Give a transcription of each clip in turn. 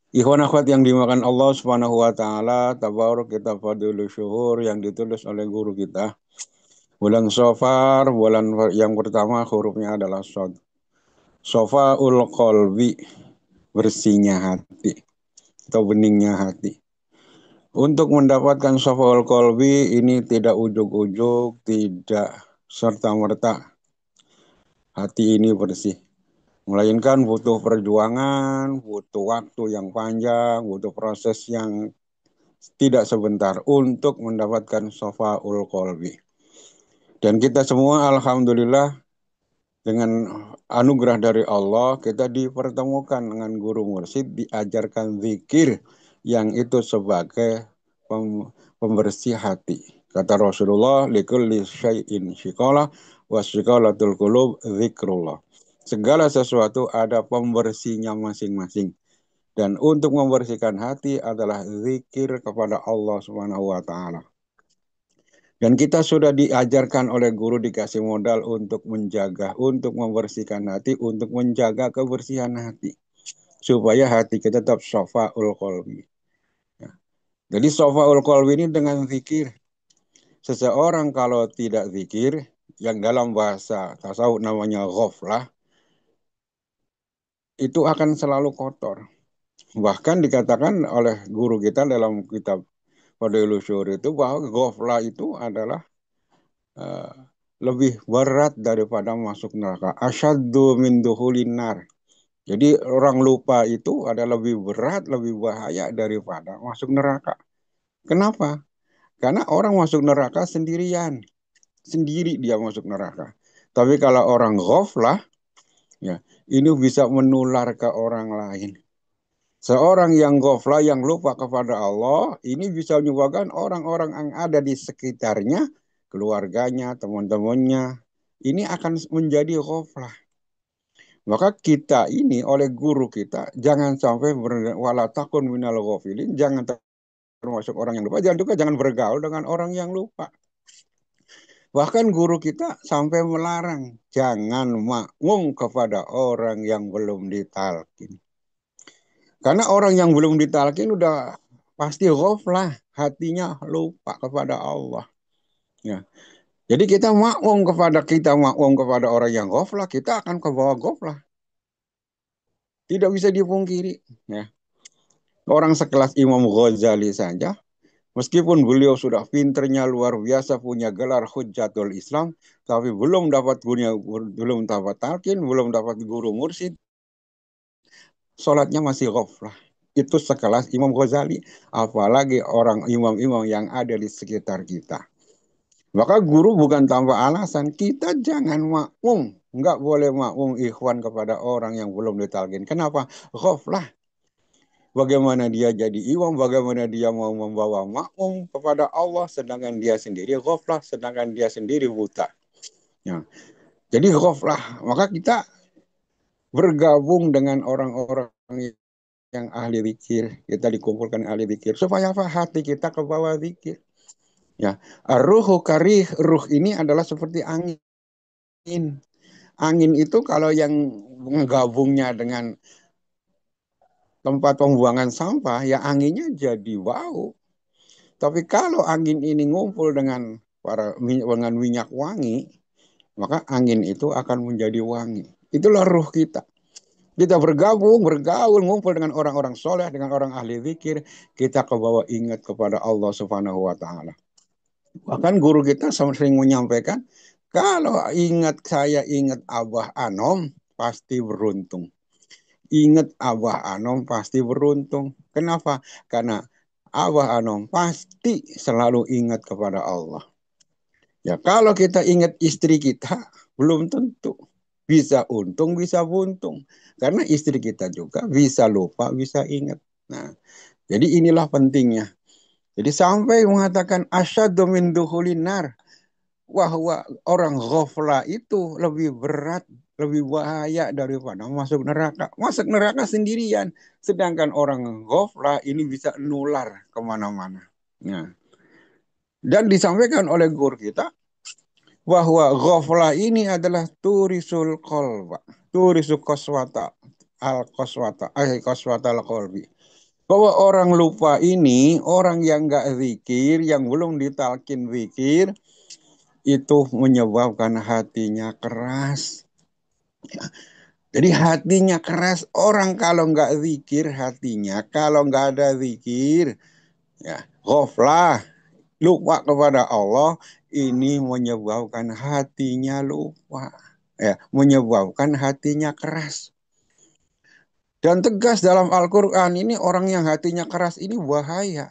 Ikhwan akhwat yang dimakan Allah Subhanahu wa taala, tabarok kita fadilul syuhur yang ditulis oleh guru kita. Bulan Safar, bulan yang pertama hurufnya adalah shad. Safaul qalbi, bersihnya hati atau beningnya hati. Untuk mendapatkan safaul qalbi ini tidak ujuk-ujuk, tidak serta-merta hati ini bersih. Melainkan butuh perjuangan, butuh waktu yang panjang, butuh proses yang tidak sebentar untuk mendapatkan safaul qalbi. Dan kita semua alhamdulillah dengan anugerah dari Allah kita dipertemukan dengan guru mursyid, diajarkan zikir yang itu sebagai pembersih hati. Kata Rasulullah, likulli syai'in syikala wa syikalatul qulub zikrullah. Segala sesuatu ada pembersihnya masing-masing. Dan untuk membersihkan hati adalah zikir kepada Allah Subhanahu wa taala. Dan kita sudah diajarkan oleh guru, dikasih modal untuk menjaga, untuk membersihkan hati, untuk menjaga kebersihan hati. Supaya hati kita tetap shafa'ul qalbi. Ya. Jadi shafa'ul qalbi ini dengan zikir. Seseorang kalau tidak zikir, yang dalam bahasa tasawuf namanya ghaflah, itu akan selalu kotor. Bahkan dikatakan oleh guru kita dalam kitab Fadilul Syuhur itu bahwa ghaflah itu adalah uh, lebih berat daripada masuk neraka. Asyaddu min duhulin nar. Jadi orang lupa itu ada lebih berat, lebih bahaya daripada masuk neraka. Kenapa? Karena orang masuk neraka sendirian. Sendiri dia masuk neraka. Tapi kalau orang ghaflah, ya, ini bisa menular ke orang lain. Seorang yang ghaflah, yang lupa kepada Allah, ini bisa menyebabkan orang-orang yang ada di sekitarnya, keluarganya, teman-temannya, ini akan menjadi ghaflah. Maka kita ini oleh guru kita, jangan sampai wala takun minal ghafilin, jangan termasuk orang yang lupa, jangan juga jangan bergaul dengan orang yang lupa. Bahkan guru kita sampai melarang, jangan makmum kepada orang yang belum ditalkin. Karena orang yang belum ditalkin udah pasti ghaflah, hatinya lupa kepada Allah. Ya. Jadi kita makmum kepada orang yang ghaflah, kita akan ke bawah ghaflah. Tidak bisa dipungkiri. Ya. Orang sekelas Imam Ghazali saja, meskipun beliau sudah pinternya luar biasa, punya gelar Hujjatul Islam, tapi belum dapat talqin, belum dapat guru mursyid, sholatnya masih ghaflah. Itu sekelas Imam Ghazali, apalagi orang imam-imam yang ada di sekitar kita. Maka guru bukan tanpa alasan, kita jangan makmum, nggak boleh makmum ikhwan kepada orang yang belum ditalqin. Kenapa? Ghaflah. Bagaimana dia jadi imam, bagaimana dia mau membawa makmum kepada Allah, sedangkan dia sendiri ghaflah, sedangkan dia sendiri buta. Ya. Jadi ghaflah, maka kita bergabung dengan orang-orang yang ahli zikir, kita dikumpulkan ahli zikir, supaya apa? Hati kita ke bawah zikir. Ya, ruhu karih, ruh ini adalah seperti angin. Angin itu kalau yang menggabungnya dengan tempat pembuangan sampah, ya anginnya jadi bau. Tapi kalau angin ini ngumpul dengan minyak wangi, maka angin itu akan menjadi wangi. Itulah ruh kita. Kita bergabung, bergaul, ngumpul dengan orang-orang soleh, dengan orang ahli zikir, kita ke bawah ingat kepada Allah Subhanahu wa taala. Bahkan guru kita sering menyampaikan, kalau saya ingat Abah Anom, pasti beruntung. Ingat Abah Anom pasti beruntung. Kenapa? Karena Abah Anom pasti selalu ingat kepada Allah. Ya, kalau kita ingat istri kita, belum tentu. Bisa untung, bisa buntung. Karena istri kita juga bisa lupa, bisa ingat. Nah, jadi inilah pentingnya. Jadi sampai mengatakan asyaddu min dukhulin nar, bahwa orang ghafla itu lebih berat, lebih bahaya daripada masuk neraka. Masuk neraka sendirian, sedangkan orang ghafla ini bisa nular kemana-mana. Nah, dan disampaikan oleh guru kita bahwa ghafla ini adalah turisul qalba, turisul qaswata al qaswata al qalbi. Bahwa orang lupa ini, orang yang nggak zikir, yang belum ditalkin zikir, itu menyebabkan hatinya keras. Jadi hatinya keras, orang kalau nggak zikir hatinya, kalau nggak ada zikir, ya ghaflah, lupa kepada Allah, ini menyebabkan hatinya lupa, ya, menyebabkan hatinya keras. Dan tegas dalam Al-Quran ini orang yang hatinya keras ini bahaya.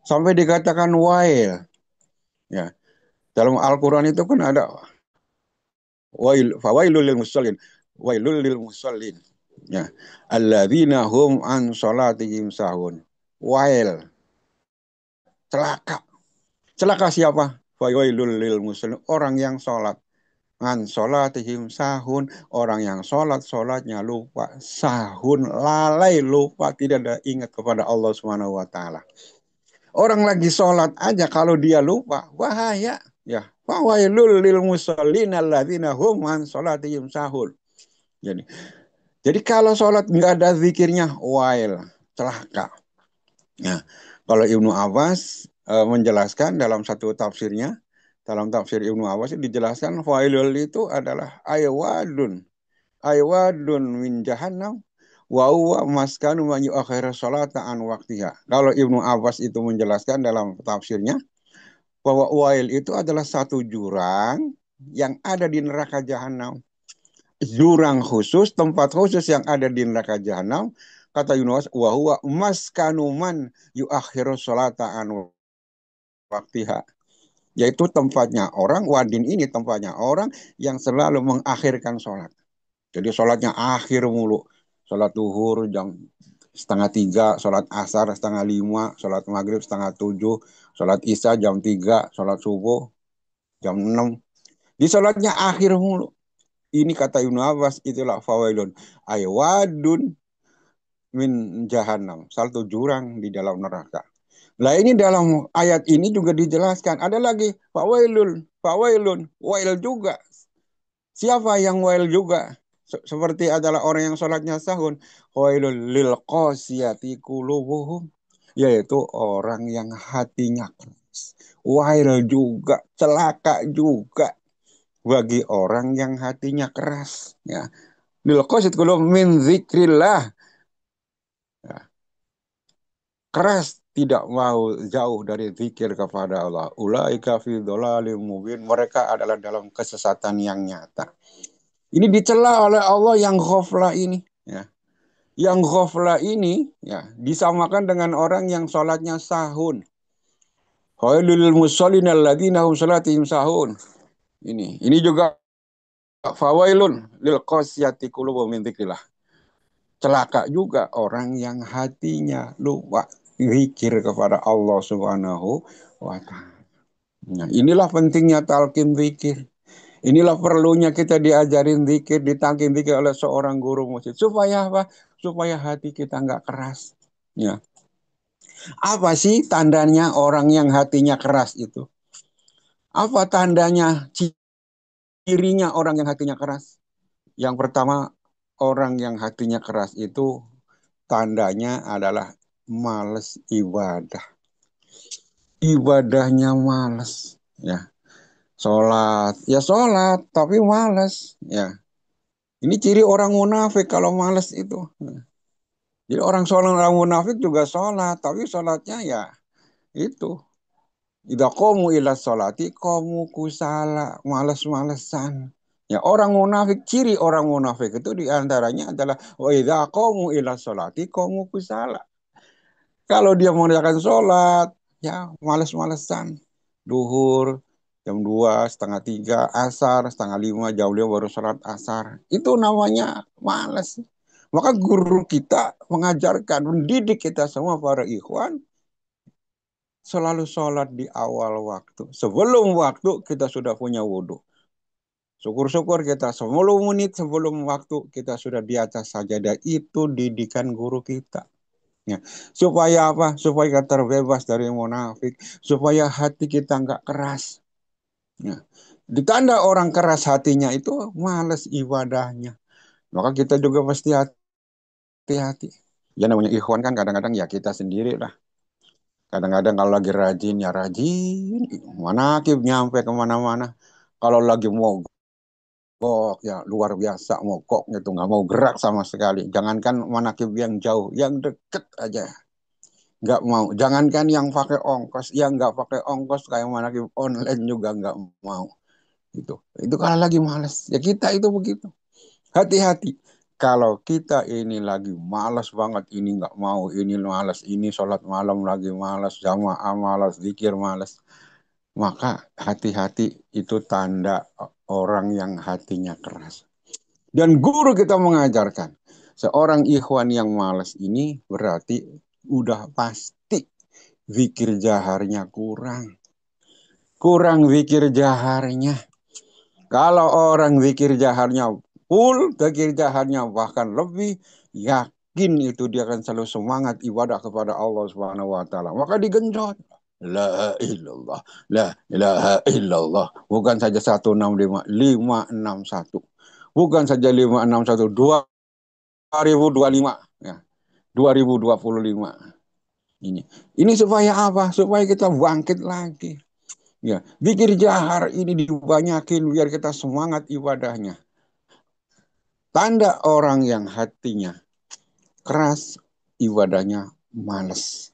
Sampai dikatakan wail. Ya, dalam Al-Quran itu kan ada fawailul lil musallin, wailul lil musallin. Ya, alladzina hum an salatihim sahun. Wail, celaka. Celaka siapa? Fawailul lil musallin, orang yang salat. An salatihim sahun, orang yang salatnya lupa, sahun lalai lupa, tidak ada ingat kepada Allah Subhanahu wa taala. Orang lagi sholat aja kalau dia lupa, bahaya. Ya, fawailul lil musallin alladzina hum an sholatihim sahun. Jadi, jadi kalau sholat nggak ada zikirnya, wail, celaka. Nah, kalau Ibnu Abbas menjelaskan dalam satu tafsirnya, dalam tafsir Ibnu Abbas dijelaskan fawailul itu adalah aywadun min jahannam wa huwa maskanu man yu'akhiru sholata an waktiha. Kalau Ibnu Abbas itu menjelaskan dalam tafsirnya bahwa wail itu adalah satu jurang yang ada di neraka jahanam. Jurang khusus, tempat khusus yang ada di neraka jahanam. Kata Yunus, wa huwa maskanu man yu'akhiru sholata an waktiha. Yaitu tempatnya orang, wadin ini tempatnya orang yang selalu mengakhirkan sholat. Jadi sholatnya akhir mulu. Sholat duhur jam setengah tiga, sholat asar setengah lima, sholat maghrib setengah tujuh, sholat isya jam tiga, sholat subuh jam enam. Di sholatnya akhir mulu. Ini kata Ibnu Abbas, itulah fawailun. Aywadun min jahannam. Satu jurang di dalam neraka. Nah ini dalam ayat ini juga dijelaskan. Ada lagi fawailun, wail juga. Siapa yang wail juga? Seperti adalah orang yang sholatnya sahun. Wailul lil qasiyati qulubuhum. Yaitu orang yang hatinya keras. Wail juga, celaka juga bagi orang yang hatinya keras. Ya. Lil qasid qulub min zikrillah. Ya. Keras tidak mau jauh dari zikir kepada Allah. Ulaika fi dhalalim mubin. Mereka adalah dalam kesesatan yang nyata. Ini dicela oleh Allah yang ghaflah ini. Ya. Yang ghaflah ini ya disamakan dengan orang yang sholatnya sahun. Khailul musallin alladzina hum sholatihim sahun. Ini juga fawailun lil qasyati qulubuhum min dzikrillah. Celaka juga orang yang hatinya lupa zikir kepada Allah Subhanahu wa taala. Nah, inilah pentingnya talqin zikir. Inilah perlunya kita diajarin zikir, ditangkin zikir oleh seorang guru musik. Supaya apa? Supaya hati kita nggak keras. Ya. Apa sih tandanya orang yang hatinya keras itu? Apa tandanya, cirinya orang yang hatinya keras? Yang pertama, orang yang hatinya keras itu tandanya adalah males ibadah. Ibadahnya males. Ya. Sholat, tapi males. Ya. Ini ciri orang munafik kalau males itu. Jadi orang munafik juga sholat, tapi sholatnya ya itu. Idza qamu ila sholati qamu kusala, males-malesan. Ya orang munafik, ciri orang munafik itu diantaranya adalah wa idza qamu ila sholati qamu kusala. Kalau dia mengerjakan sholat, ya males-malesan. Duhur, jam 2 setengah 3 asar, setengah 5 jam 5 baru sholat asar. Itu namanya males. Maka guru kita mengajarkan, mendidik kita semua para ikhwan, selalu sholat di awal waktu. Sebelum waktu kita sudah punya wudhu. Syukur-syukur kita 10 menit sebelum waktu kita sudah di atas sajadah. Itu didikan guru kita. Ya. Supaya apa? Supaya kita terbebas dari munafik. Supaya hati kita nggak keras. Ya. Ditanda orang keras hatinya itu males ibadahnya. Maka kita juga mesti hati-hati. Ya namanya ikhwan kan kadang-kadang ya kita sendiri lah. Kadang-kadang kalau lagi rajin ya rajin, manakib nyampe kemana-mana. Kalau lagi mogok ya luar biasa mogoknya tuh nggak mau gerak sama sekali. Jangankan manakib yang jauh, yang deket aja nggak mau. Jangankan yang pakai ongkos, yang nggak pakai ongkos kayak manakib online juga nggak mau. Itu kalau lagi males ya kita itu begitu. Hati-hati. Kalau kita ini lagi malas banget, ini nggak mau, ini malas, ini sholat malam lagi malas, jamaah malas, zikir malas, maka hati-hati itu tanda orang yang hatinya keras. Dan guru kita mengajarkan, seorang ikhwan yang malas ini berarti udah pasti zikir jaharnya kurang. Kurang zikir jaharnya. Kalau orang zikir jaharnya full, zikir jaharnya bahkan lebih, yakin itu dia akan selalu semangat ibadah kepada Allah Subhanahu wa taala. Maka digenjot. La ilallah, la ilaha illallah. Bukan saja 165, 561. Bukan saja 561, 2025. Ya, 2025. Ini. Ini supaya apa? Supaya kita bangkit lagi. Ya, zikir jahar ini dibanyakin biar kita semangat ibadahnya. Tanda orang yang hatinya keras, ibadahnya males.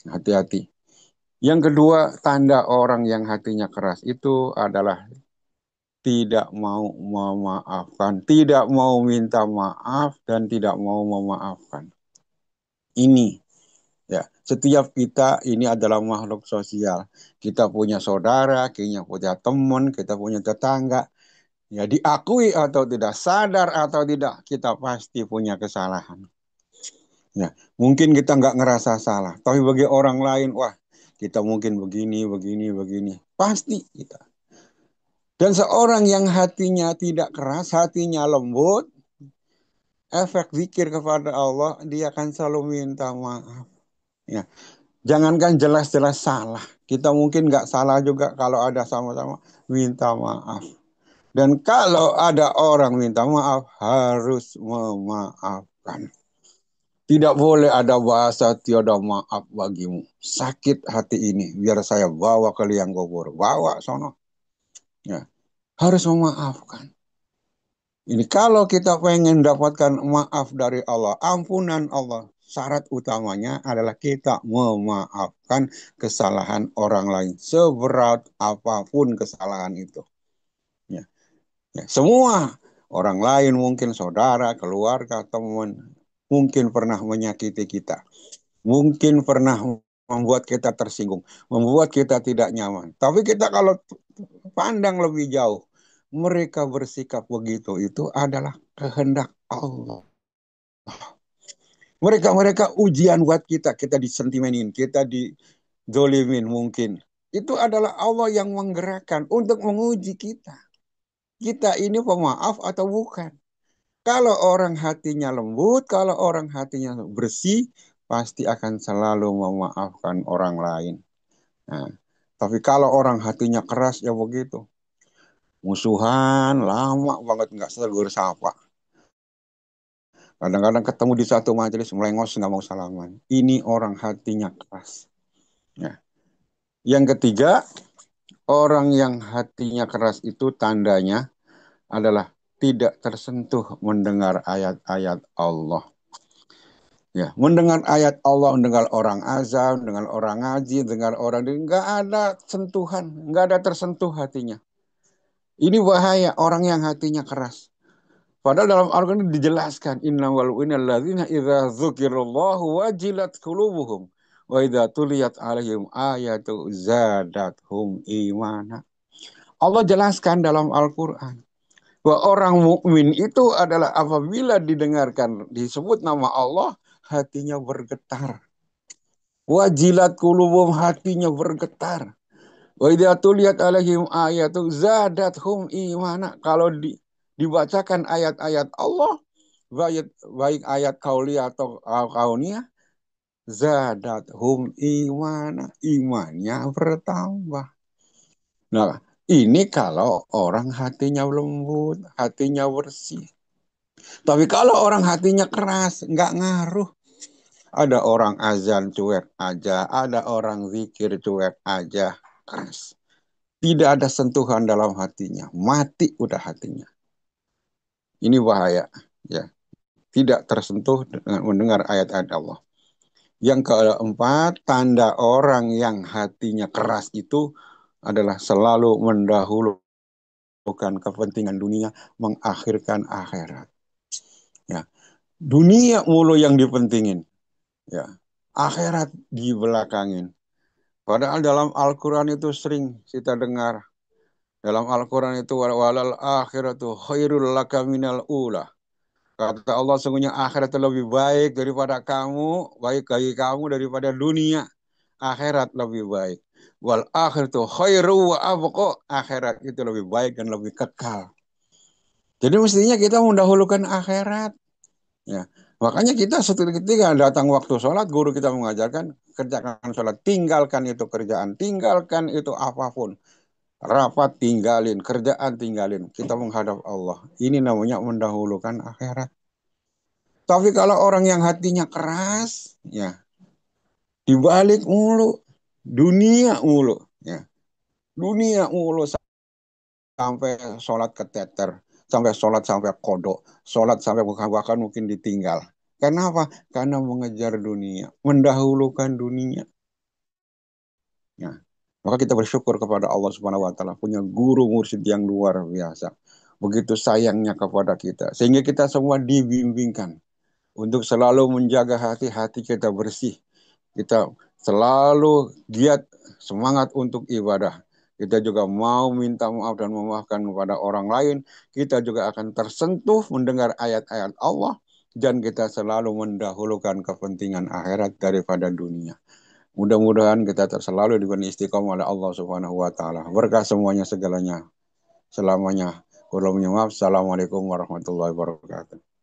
Hati-hati. Yang kedua, tanda orang yang hatinya keras itu adalah tidak mau memaafkan, tidak mau minta maaf, dan tidak mau memaafkan. Ini ya, setiap kita ini adalah makhluk sosial. Kita punya saudara, kita punya teman, kita punya tetangga. Ya, diakui atau tidak, sadar atau tidak, kita pasti punya kesalahan. Ya, mungkin kita nggak ngerasa salah, tapi bagi orang lain, wah, kita mungkin begini, begini, begini. Pasti kita. Dan seorang yang hatinya tidak keras, hatinya lembut, efek zikir kepada Allah, dia akan selalu minta maaf. Ya, jangankan jelas-jelas salah. Kita mungkin nggak salah juga kalau ada sama-sama minta maaf. Dan kalau ada orang minta maaf, harus memaafkan. Tidak boleh ada bahasa tiada maaf bagimu. Sakit hati ini, biar saya bawa ke liang kubur. Bawa sono. Ya, harus memaafkan. Ini kalau kita pengen dapatkan maaf dari Allah, ampunan Allah, syarat utamanya adalah kita memaafkan kesalahan orang lain. Seberat apapun kesalahan itu. Ya, ya. Semua orang lain mungkin saudara, keluarga, teman, mungkin pernah menyakiti kita. Mungkin pernah membuat kita tersinggung, membuat kita tidak nyaman. Tapi kita kalau pandang lebih jauh, mereka bersikap begitu itu adalah kehendak Allah. Mereka ujian buat kita, kita disentimenin, kita didolimin mungkin. Itu adalah Allah yang menggerakkan untuk menguji kita. Kita ini pemaaf atau bukan? Kalau orang hatinya lembut, kalau orang hatinya bersih, pasti akan selalu memaafkan orang lain. Nah, tapi kalau orang hatinya keras ya begitu. Musuhan lama banget nggak segur sapa. Kadang-kadang ketemu di satu majelis melengos nggak mau salaman. Ini orang hatinya keras. Ya. Yang ketiga, orang yang hatinya keras itu tandanya adalah tidak tersentuh mendengar ayat-ayat Allah. Ya, mendengar ayat Allah, mendengar orang azan, mendengar orang ngaji, mendengar orang nggak ada sentuhan, nggak ada tersentuh hatinya. Ini bahaya orang yang hatinya keras. Padahal dalam Al-Quran dijelaskan inna wal innalladzina idza dzukirallahu wajilat qulubuhum wa idza tuliyat alaihim ayatu zadathum imana. Allah jelaskan dalam Al-Quran bahwa orang mukmin itu adalah apabila didengarkan disebut nama Allah hatinya bergetar. Wajilat qulubuhum hatinya bergetar. Wa idza tuliyat alaihim ayatu zadathum imana. Kalau dibacakan ayat-ayat Allah, baik ayat kauliyah atau kauniyah, zadathum imana, imannya bertambah. Nah, ini kalau orang hatinya lembut, hatinya bersih. Tapi kalau orang hatinya keras, nggak ngaruh. Ada orang azan cuek aja, ada orang zikir cuek aja, keras. Tidak ada sentuhan dalam hatinya, mati udah hatinya. Ini bahaya, ya. Tidak tersentuh dengan mendengar ayat-ayat Allah. Yang keempat, tanda orang yang hatinya keras itu adalah selalu mendahulukan kepentingan dunia, mengakhirkan akhirat. Ya, dunia mulu yang dipentingin, ya. Akhirat dibelakangin. Padahal dalam Al-Quran itu sering kita dengar. Dalam Al-Quran itu walal akhiratu khairul laka minal ula. Kata Allah, sungguhnya akhirat lebih baik daripada kamu, baik bagi kamu daripada dunia. Akhirat lebih baik. Wal akhiratu khairu wa abqa. Akhirat itu lebih baik dan lebih kekal. Jadi mestinya kita mendahulukan akhirat. Ya. Makanya kita setiap ketika datang waktu sholat, guru kita mengajarkan, kerjakan sholat. Tinggalkan itu kerjaan. Tinggalkan itu apapun. Rapat tinggalin, kerjaan tinggalin. Kita menghadap Allah. Ini namanya mendahulukan akhirat. Tapi kalau orang yang hatinya keras, ya dibalik mulu, dunia mulu, ya dunia mulu sampai sholat keteter, sampai sholat sampai kodok, sholat sampai bahkan mungkin ditinggal. Kenapa? Karena mengejar dunia, mendahulukan dunia. Ya. Maka kita bersyukur kepada Allah Subhanahu wa taala punya guru mursyid yang luar biasa. Begitu sayangnya kepada kita sehingga kita semua dibimbingkan untuk selalu menjaga hati-hati kita bersih. Kita selalu giat semangat untuk ibadah. Kita juga mau minta maaf dan memaafkan kepada orang lain. Kita juga akan tersentuh mendengar ayat-ayat Allah dan kita selalu mendahulukan kepentingan akhirat daripada dunia. Mudah-mudahan kita selalu diberi istiqomah oleh Allah Subhanahu wa taala. Berkah semuanya segalanya selamanya. Walau maaf. Assalamualaikum warahmatullahi wabarakatuh.